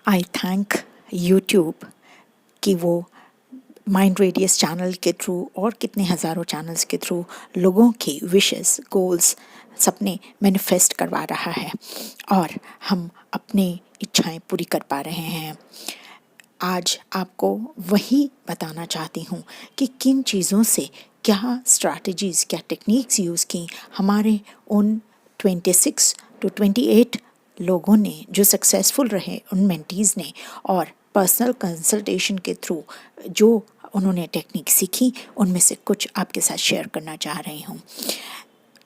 आई thank YouTube कि वो mind radius channel के थ्रू और कितने हज़ारों चैनल्स के थ्रू लोगों की विशेस गोल्स सपने मैनिफेस्ट करवा रहा है और हम अपनी इच्छाएं पूरी कर पा रहे हैं। आज आपको वही बताना चाहती हूँ कि किन चीज़ों से क्या स्ट्रैटेजीज़ क्या टेक्निक्स यूज़ की हमारे उन 26 to 28 लोगों ने जो सक्सेसफुल रहे उन मेंटीज़ ने और पर्सनल कंसल्टेशन के थ्रू जो उन्होंने टेक्निक सीखी उनमें से कुछ आपके साथ शेयर करना चाह रही हूँ।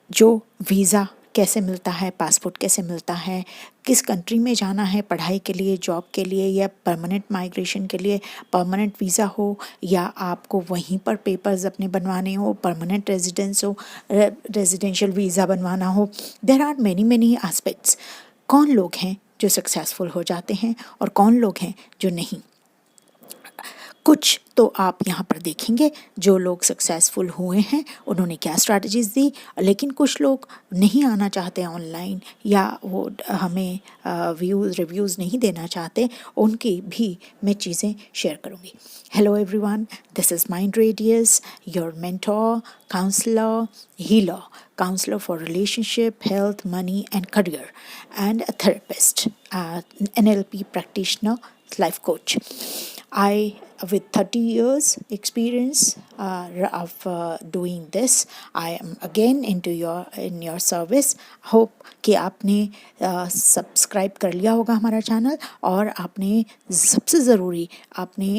जो वीज़ा कैसे मिलता है, पासपोर्ट कैसे मिलता है, किस कंट्री में जाना है पढ़ाई के लिए, जॉब के लिए या परमानेंट माइग्रेशन के लिए, परमानेंट वीज़ा हो या आपको वहीं पर पेपर्स अपने बनवाने हो, परमानेंट रेजिडेंस हो, रेजिडेंशियल वीज़ा बनवाना हो, there are many many aspects. कौन लोग हैं जो सक्सेसफुल हो जाते हैं और कौन लोग हैं जो नहीं। कुछ तो आप यहाँ पर देखेंगे जो लोग सक्सेसफुल हुए हैं उन्होंने क्या स्ट्रैटेजीज दी, लेकिन कुछ लोग नहीं आना चाहते ऑनलाइन या वो हमें व्यूज़ रिव्यूज़ नहीं देना चाहते, उनकी भी मैं चीज़ें शेयर करूँगी। Hello everyone, this is mind radius, your mentor, counsellor, healer, counselor for relationship, health, money, and career, and a therapist, NLP practitioner, life coach. I, with 30 years experience of doing this, I am again in your service. Hope कि आपने subscribe कर लिया होगा हमारा channel और आपने सबसे ज़रूरी आपने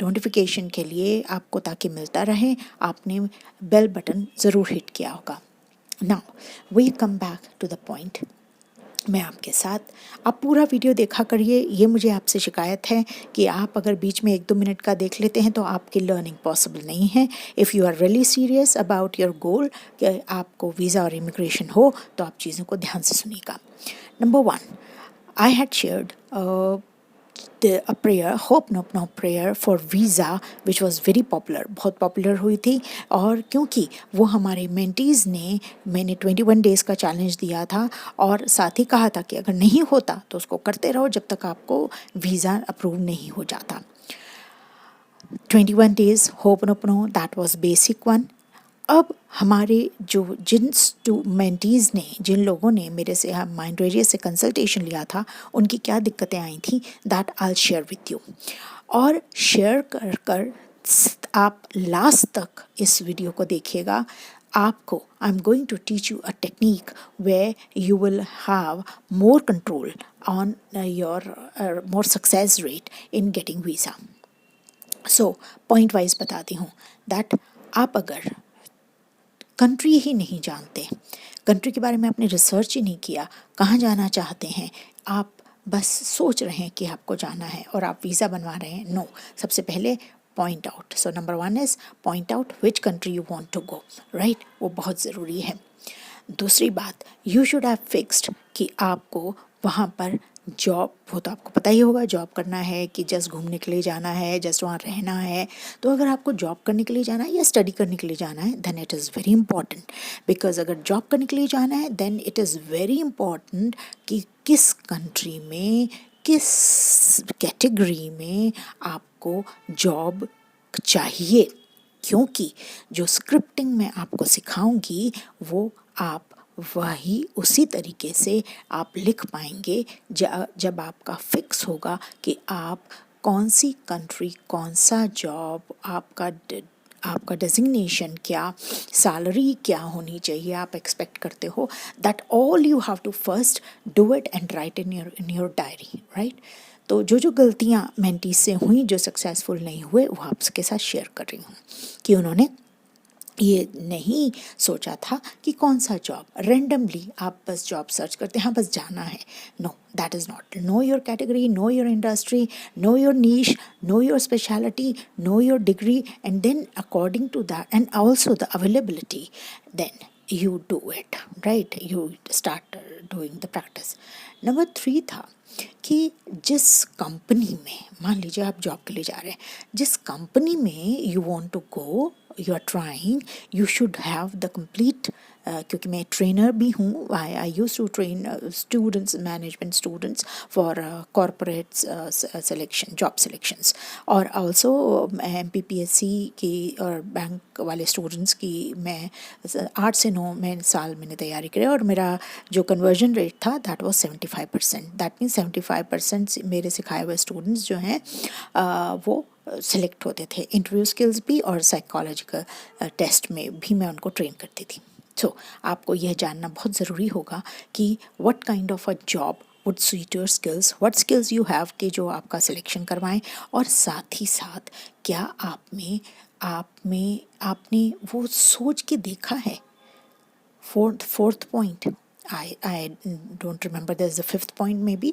नोटिफिकेशन के लिए आपको ताकि मिलता रहे आपने बेल बटन ज़रूर हिट किया होगा। Now we come back to the point. मैं आपके साथ आप पूरा वीडियो देखा करिए। ये मुझे आपसे शिकायत है कि आप अगर बीच में 1-2 मिनट का देख लेते हैं तो आपकी लर्निंग पॉसिबल नहीं है। If you are really serious about your goal कि आपको वीज़ा और इमिग्रेशन हो तो आप चीज़ों को ध्यान से सुनिएगा। Number 1, I had shared a prayer, hope no prayer for visa, which was very popular, बहुत पॉपुलर हुई थी। और क्योंकि वो हमारे मेंटीज़ ने मैंने 21 डेज़ का चैलेंज दिया था और साथ ही कहा था कि अगर नहीं होता तो उसको करते रहो जब तक आपको वीज़ा अप्रूव नहीं हो जाता। 21 days hooponopono, that was basic one. अब हमारे जो जिन मेंटीज़ ने जिन लोगों ने मेरे से माइंड रेडियस से कंसल्टेशन लिया था उनकी क्या दिक्कतें आई थी, that I share with you. और शेयर कर कर आप लास्ट तक इस वीडियो को देखिएगा। आपको I am going to teach you a technique way you will have more control on your more success rate in getting visa. So point wise बताती हूँ दैट आप अगर कंट्री ही नहीं जानते, कंट्री के बारे में आपने रिसर्च ही नहीं किया, कहाँ जाना चाहते हैं, आप बस सोच रहे हैं कि आपको जाना है और आप वीज़ा बनवा रहे हैं, नो। सबसे पहले point out. So number 1 is point out which country you want to go, right, वो बहुत ज़रूरी है। दूसरी बात, यू शुड हैव फिक्स्ड कि आपको वहाँ पर जॉब, वो तो आपको पता ही होगा, जॉब करना है कि जस्ट घूमने के लिए जाना है, जस्ट वहाँ रहना है। तो अगर आपको जॉब करने के लिए जाना है या स्टडी करने के लिए जाना है then it is very important, because अगर जॉब करने के लिए जाना है then it is very important कि किस कंट्री में किस कैटेगरी में आपको जॉब चाहिए, क्योंकि जो स्क्रिप्टिंग मैं आपको सिखाऊंगी वो आप वही उसी तरीके से आप लिख पाएंगे जब आपका फिक्स होगा कि आप कौन सी कंट्री, कौन सा जॉब, आपका डेजिग्नेशन क्या, सैलरी क्या होनी चाहिए आप एक्सपेक्ट करते हो। That all you have to first do it and write in your diary, right. तो जो गलतियाँ मेंटीज से हुई जो सक्सेसफुल नहीं हुए वो आपके साथ शेयर कर रही हूँ कि उन्होंने ये नहीं सोचा था कि कौन सा जॉब, रेंडमली आप बस जॉब सर्च करते हैं, हाँ बस जाना है। No, that is not. Know your category, know your industry, know your niche, know your speciality, know your degree, and then according to that and also the availability, then you do it, right, you start doing the practice. Number 3 था कि जिस company में, मान लीजिए आप job के लिए जा रहे हैं, जिस कंपनी में you want to go, you are trying, you should have the complete क्योंकि मैं ट्रेनर भी हूँ, I used to train students, management students for corporate selection, job selections, और आल्सो MPPSC की और बैंक वाले स्टूडेंट्स की मैं 8 से 9 मैं साल मैंने तैयारी करी, और मेरा जो कन्वर्जन रेट था दैट वाज 75%। दैट मीन्स 75% मेरे सिखाए हुए स्टूडेंट्स जो हैं वो सिलेक्ट होते थे, इंटरव्यू स्किल्स भी और साइकोलॉजिकल टेस्ट में भी मैं उनको ट्रेन करती थी। सो आपको यह जानना बहुत ज़रूरी होगा कि what kind of a job would suit your skills, what skills you have कि जो आपका सिलेक्शन करवाएं, और साथ ही साथ क्या आप में आपने वो सोच के देखा है। Fourth point, I don't remember, there's a fifth point maybe.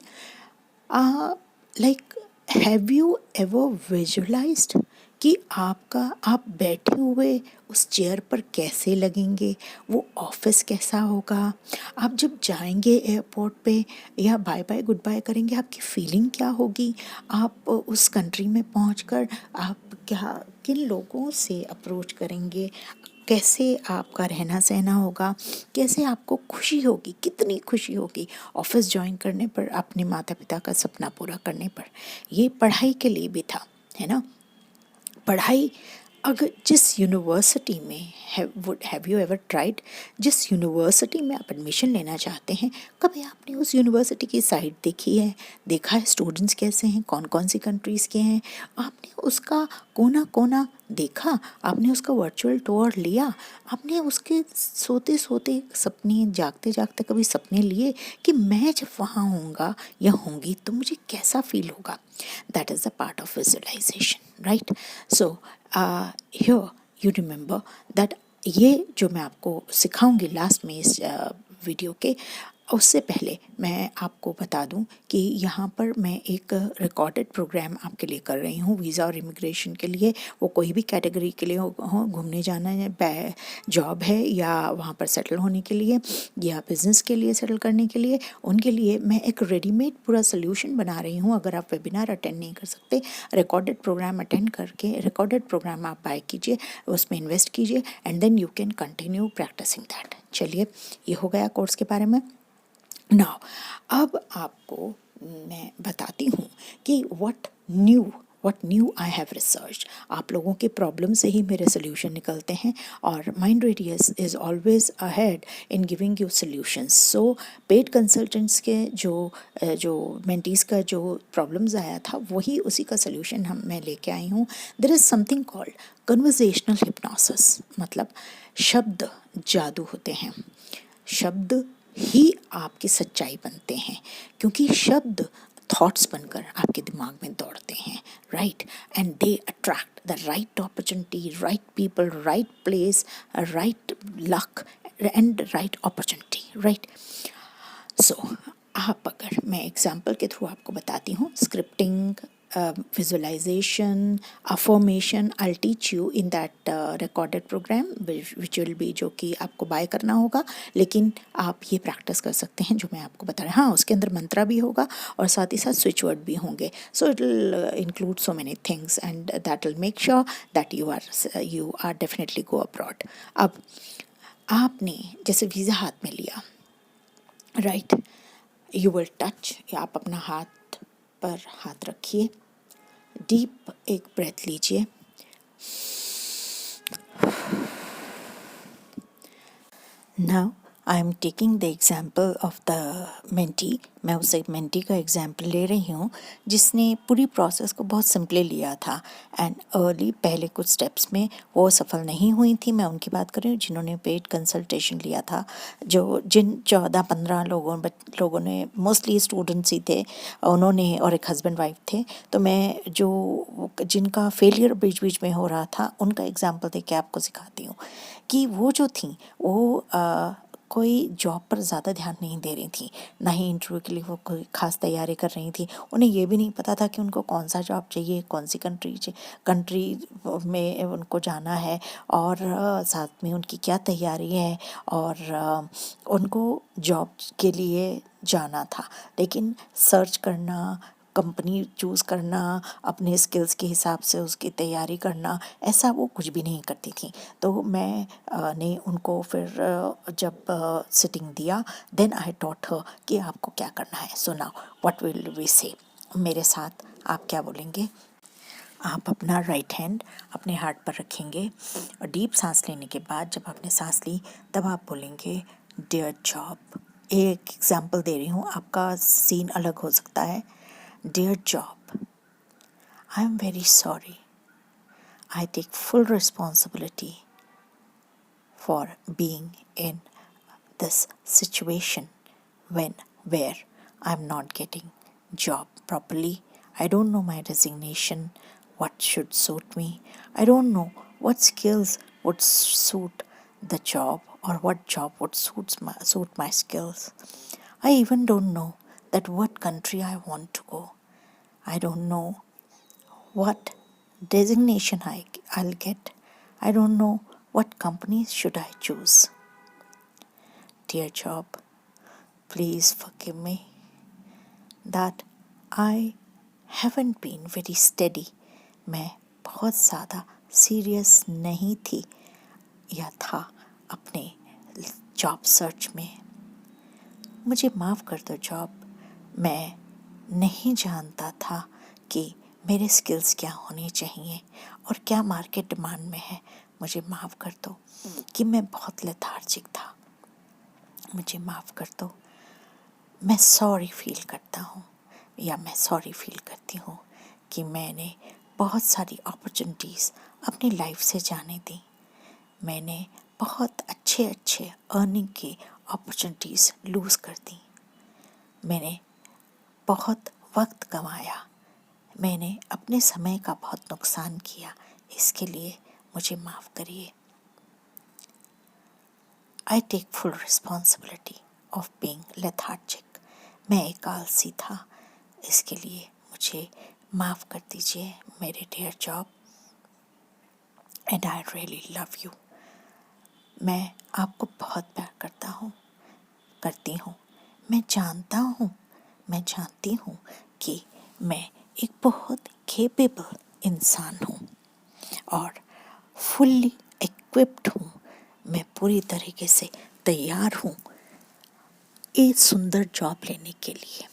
Like, have you ever visualized कि आप बैठे हुए उस चेयर पर कैसे लगेंगे, वो ऑफिस कैसा होगा, आप जब जाएंगे एयरपोर्ट पे या बाय बाय गुड बाय करेंगे, आपकी फीलिंग क्या होगी, आप उस कंट्री में पहुंचकर आप क्या किन लोगों से अप्रोच करेंगे, कैसे आपका रहना सहना होगा, कैसे आपको खुशी होगी, कितनी खुशी होगी ऑफिस ज्वाइन करने पर, अपने माता पिता का सपना पूरा करने पर। ये पढ़ाई के लिए भी था, है ना। पढ़ाई, अगर जिस यूनिवर्सिटी में हैव यू एवर ट्राइड, जिस यूनिवर्सिटी में आप एडमिशन लेना चाहते हैं, कभी आपने उस यूनिवर्सिटी की साइट देखी है, देखा है स्टूडेंट्स कैसे हैं, कौन कौन सी कंट्रीज़ के हैं, आपने उसका कोना कोना देखा, आपने उसका वर्चुअल टूर लिया, आपने उसके सोते सोते सपने, जागते जागते कभी सपने लिए कि मैं जब वहाँ होऊंगा या होंगी तो मुझे कैसा फील होगा। That is the part of visualisation, right. So here you remember that ये जो मैं आपको सिखाऊंगी लास्ट में इस वीडियो के, उससे पहले मैं आपको बता दूं कि यहाँ पर मैं एक रिकॉर्डेड प्रोग्राम आपके लिए कर रही हूँ वीज़ा और इमिग्रेशन के लिए। वो कोई भी कैटेगरी के लिए हो, घूमने जाना है, जॉब है, या वहाँ पर सेटल होने के लिए, या बिज़नेस के लिए सेटल करने के लिए, उनके लिए मैं एक रेडीमेड पूरा सोल्यूशन बना रही हूँ। अगर आप वेबिनार अटेंड नहीं कर सकते, रिकॉर्डेड प्रोग्राम अटेंड करके रिकॉर्डेड प्रोग्राम आप बाय कीजिए, उसमें इन्वेस्ट कीजिए, and then you can continue practising that. चलिए, ये हो गया कोर्स के बारे में। नाउ अब आपको मैं बताती हूँ कि what new I have research. आप लोगों के प्रॉब्लम से ही मेरे सोल्यूशन निकलते हैं, और mind radius is always ahead in giving you solutions. So paid consultants के जो मेंटीज़ का जो प्रॉब्लम्स आया था, वही उसी का सोल्यूशन मैं लेके आई हूँ। There is something called conversational hypnosis, मतलब शब्द जादू होते हैं। शब्द ही आपकी सच्चाई बनते हैं, क्योंकि शब्द थॉट्स बनकर आपके दिमाग में दौड़ते हैं, right, and they attract the right opportunity, right people, right place, right luck and right opportunity, right. So आप, अगर मैं एग्जाम्पल के थ्रू आपको बताती हूँ, scripting, visualization, affirmation, I'll teach you in that recorded program which will be, जो कि आपको बाय करना होगा, लेकिन आप ये प्रैक्टिस कर सकते हैं जो मैं आपको बता रहा हूँ। हाँ, उसके अंदर मंत्रा भी होगा और साथ ही साथ स्विच वर्ड भी होंगे। So it will include so many things and that will make sure that you are definitely go abroad. अब आपने जैसे वीज़ा हाथ में लिया, राइट, यू विल टच, या आप अपना हाथ पर हाथ रखिए, डीप एक ब्रेथ लीजिए, now I am taking the example of the mentee. मैं उस एक मेंटी का एग्जाम्पल ले रही हूँ जिसने पूरी प्रोसेस को बहुत सिंपली लिया था, एंड अर्ली पहले कुछ स्टेप्स में वो सफल नहीं हुई थी। मैं उनकी बात कर रही हूँ जिन्होंने पेड कंसल्टेशन लिया था, जिन 14-15 लोगों ने, मोस्टली स्टूडेंट्स ही थे उन्होंने, और एक हस्बैंड वाइफ थे। तो मैं जिनका फेलियर बीच बीच में हो रहा था, उनका एग्जाम्पल दे के आपको सिखाती हूँ कि वो जो थी वो कोई जॉब पर ज़्यादा ध्यान नहीं दे रही थी, ना ही इंटरव्यू के लिए वो कोई ख़ास तैयारी कर रही थी। उन्हें ये भी नहीं पता था कि उनको कौन सा जॉब चाहिए, कौन सी कंट्री में उनको जाना है, और साथ में उनकी क्या तैयारी है, और उनको जॉब के लिए जाना था। लेकिन सर्च करना, कंपनी चूज़ करना, अपने स्किल्स के हिसाब से उसकी तैयारी करना, ऐसा वो कुछ भी नहीं करती थी। तो मैं ने उनको फिर जब सिटिंग दिया, देन आई टॉट हर कि आपको क्या करना है। So now what will we say, मेरे साथ आप क्या बोलेंगे। आप अपना राइट हैंड अपने हार्ट पर रखेंगे और डीप सांस लेने के बाद जब आपने सांस ली तब आप बोलेंगे डियर जॉब। एक एग्जांपल दे रही हूँ, आपका सीन अलग हो सकता है। Dear job, I am very sorry, I take full responsibility for being in this situation when where I'm not getting job properly. I don't know my designation, what should suit me. I don't know what skills would suit the job or what job would suit my skills. I even don't know that what country I want to go. I don't know what designation I'll get. I don't know what company should I choose. Dear job, please forgive me that I haven't been very steady. मैं बहुत ज़्यादा serious नहीं थी या था अपने job search में। मुझे माफ़ कर दो जॉब, मैं नहीं जानता था कि मेरे स्किल्स क्या होने चाहिए और क्या मार्केट डिमांड में है। मुझे माफ़ कर दो कि मैं बहुत लेथार्जिक था। मुझे माफ़ कर दो। मैं सॉरी फील करता हूँ या मैं सॉरी फील करती हूँ कि मैंने बहुत सारी अपॉर्चुनिटीज़ अपनी लाइफ से जाने दी। मैंने बहुत अच्छे अच्छे अर्निंग की अपॉर्चुनिटीज़ लूज़ कर दी। मैंने बहुत वक्त गंवाया। मैंने अपने समय का बहुत नुकसान किया। इसके लिए मुझे माफ़ करिए। I take full responsibility of being lethargic. मैं एक आलसी था, इसके लिए मुझे माफ़ कर दीजिए मेरे dear job. And I really love you. मैं आपको बहुत प्यार करती हूँ। मैं जानती हूँ कि मैं एक बहुत केपेबल इंसान हूँ और फुल्ली इक्विप्ड हूँ। मैं पूरी तरीके से तैयार हूँ एक सुंदर जॉब लेने के लिए,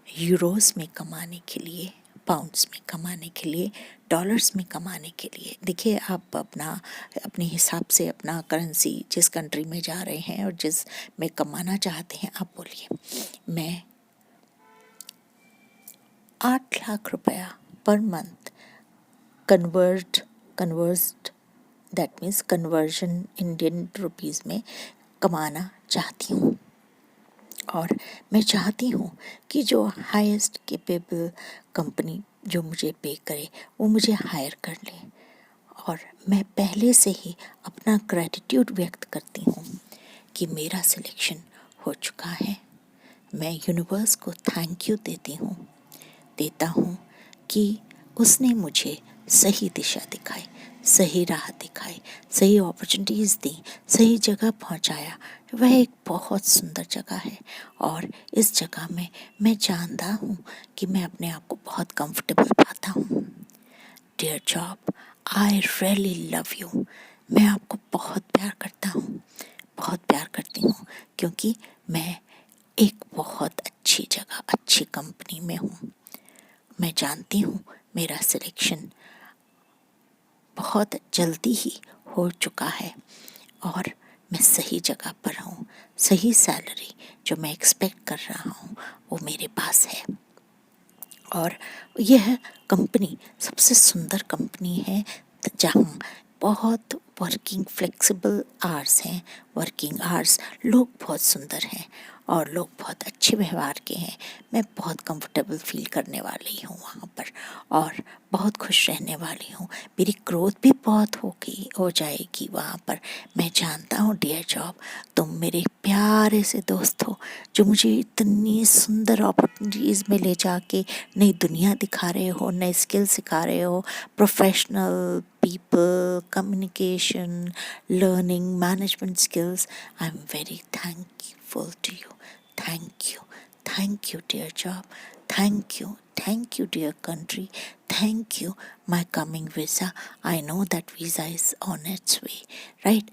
यूरोस में कमाने के लिए, पाउंड्स में कमाने के लिए, डॉलर्स में कमाने के लिए। देखिए, आप अपने हिसाब से अपना करेंसी जिस कंट्री में जा रहे हैं और जिस में कमाना चाहते हैं आप बोलिए। मैं 8 लाख रुपया per month conversed that means conversion Indian rupees में कमाना चाहती हूँ। और मैं चाहती हूँ कि जो हाईएस्ट केपेबल कंपनी जो मुझे पे करे वो मुझे हायर कर ले। और मैं पहले से ही अपना ग्रैटिट्यूड व्यक्त करती हूँ कि मेरा सिलेक्शन हो चुका है। मैं यूनिवर्स को थैंक यू देता हूँ कि उसने मुझे सही दिशा दिखाई, सही राह दिखाई, सही अपॉर्चुनिटीज़ दी, सही जगह पहुँचाया। वह एक बहुत सुंदर जगह है और इस जगह में मैं जानता हूँ कि मैं अपने आप को बहुत कंफर्टेबल पाता हूँ। Dear job, I really love you. मैं आपको बहुत प्यार करती हूँ क्योंकि मैं एक बहुत अच्छी जगह, अच्छी कंपनी में हूँ। मैं जानती हूँ मेरा सिलेक्शन बहुत जल्दी ही हो चुका है और मैं सही जगह पर हूँ। सही सैलरी जो मैं एक्सपेक्ट कर रहा हूँ वो मेरे पास है। और यह कंपनी सबसे सुंदर कंपनी है जहाँ बहुत वर्किंग फ्लेक्सिबल आवर्स हैं। वर्किंग आवर्स, लोग बहुत सुंदर हैं और लोग बहुत अच्छे व्यवहार के हैं। मैं बहुत कंफर्टेबल फील करने वाली हूँ वहाँ पर और बहुत खुश रहने वाली हूँ। मेरी ग्रोथ भी बहुत हो जाएगी वहाँ पर। मैं जानता हूँ डियर जॉब, तुम मेरे प्यारे से दोस्त हो जो मुझे इतनी सुंदर अपॉर्चुनिटीज़ में ले जाके नई दुनिया दिखा रहे हो, नए स्किल सिखा रहे हो। Professional people, communication, learning, management skills. I'm very thankful to you. Thank you, dear job. Thank you, dear country. Thank you, my coming visa. I know that visa is on its way, right?